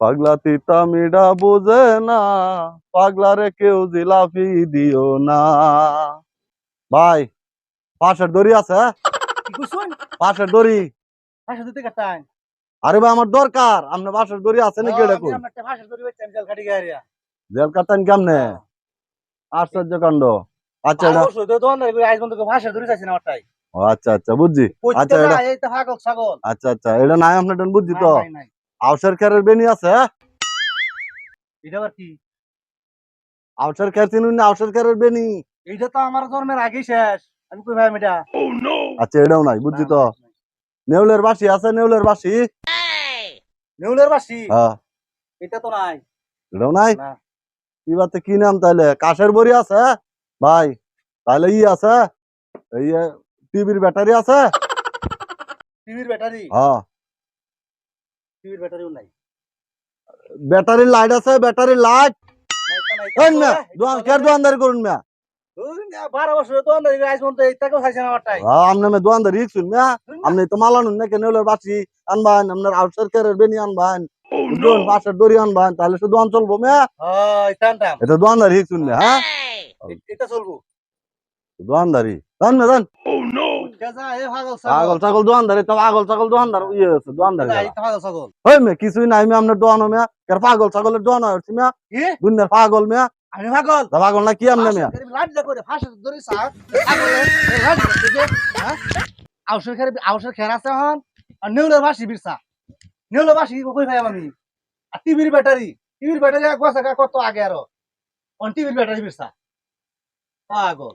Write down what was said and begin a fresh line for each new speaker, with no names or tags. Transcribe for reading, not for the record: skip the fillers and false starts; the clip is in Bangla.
পাগলা তিতা মিডা বুঝে না, পাগলারে কেউ জিলাপি দিও না। ভাই, পাশের দড়ি আছে?
কি কইছুন?
পাশের দড়ি?
ভাষা দিতে কাটাই।
আরে ভাই আমার দরকার, আপনার পাশের দড়ি আছে নাকি? এটা
আমি
কই?
আমার একটা ভাষা ধরে বেচতাম জেল খাটি গাড়িয়া।
জেল কাটেন কেমনে? আশ্চর্য কাণ্ড। আচ্ছা এটা,
ওষুধ দোকান আইজ বন্ধু ভাষা ধরে চাইছি না আমারটাই।
ও আচ্ছা আচ্ছা বুঝছি।
কইতে
আচ্ছা
না
এটা,
এই তো পাগল ছাগল।
আচ্ছা আচ্ছা এটা নাই আপনার টেন বুঝছি
নাই
তো।
নাই নাই।
আউসের খেরের বেনি আছে?
এটা আবার কি?
আউসের খের চিনুন না? আউসের খেরের বেনি?
এইটা তো আমার জন্মের আগেই শেষ। আমি কই ভাই এটা?
আচ্ছা এটাও নাই বুঝছি তো। নেউলের বাসি আছে? নেউলের বাসি?
নেউলের বাসি?
হ্যাঁ,
এটা তো নাই।
এটাও নাই।
না।
কি বাতে কি নাম তাইলে? কাশের বড়ি আছে ভাই? তাহলে ই আছে, এই টিভির ব্যাটারি আছে?
টিভির ব্যাটারি?
হ্যাঁ,
টিভির ব্যাটারিও নাই।
ব্যাটারির লাইট আছে? ব্যাটারির লাইট?
নাই তো নাই।
এই না দোকান খের দোকানদারি করুন না।
12 বছর দোকান ধরে আইজ বন্ধু এইটাকেও চাইছি না আমারটাই।
আপনি আমি দোকানদারি শুন না। আপনি তো মালানুন না কেন? নেউলের বাসি আনবান, আপনার আউসের খেরের বেনি আনবান, বুঝুন পাশের দড়ি আনবান, তাহলে শুধু দোকান চলবো মেয়া।
হ্যাঁ, টানতাম।
এটা দোকানদারি শুন না। হ্যাঁ,
এটা চলবো।
দোকানদারি জান না জান।
গাজা এ পাগল
পাগল
ছাগল।
ছাগল দোকানদারি তো, পাগল ছাগল দোকানদার ইয়ে আছে দোকানদারি
এই
গেলা।
তো পাগল ছাগল।
ওই মে কিছুই নাই মে আপনার দোকান মেয়া, কার পাগল ছাগলের দোকান হচ্ছে মেয়া,
কি?
দুনিয়ার পাগল মেয়া।
আমি পাগল।
তা পাগল না কি আপনি মেয়া?
লাড্ডা করে ফাঁসে ধরে চা পাগল লাড্ডা থেকে হ্যাঁ আউশের খের আছে হন আর নেউলের বাসি বিরসা নেউলের বাসি কই ভাই আমি আর টিভির ব্যাটারি কত আগে আরো অন টিভির ব্যাটারি বিরসা পাগল।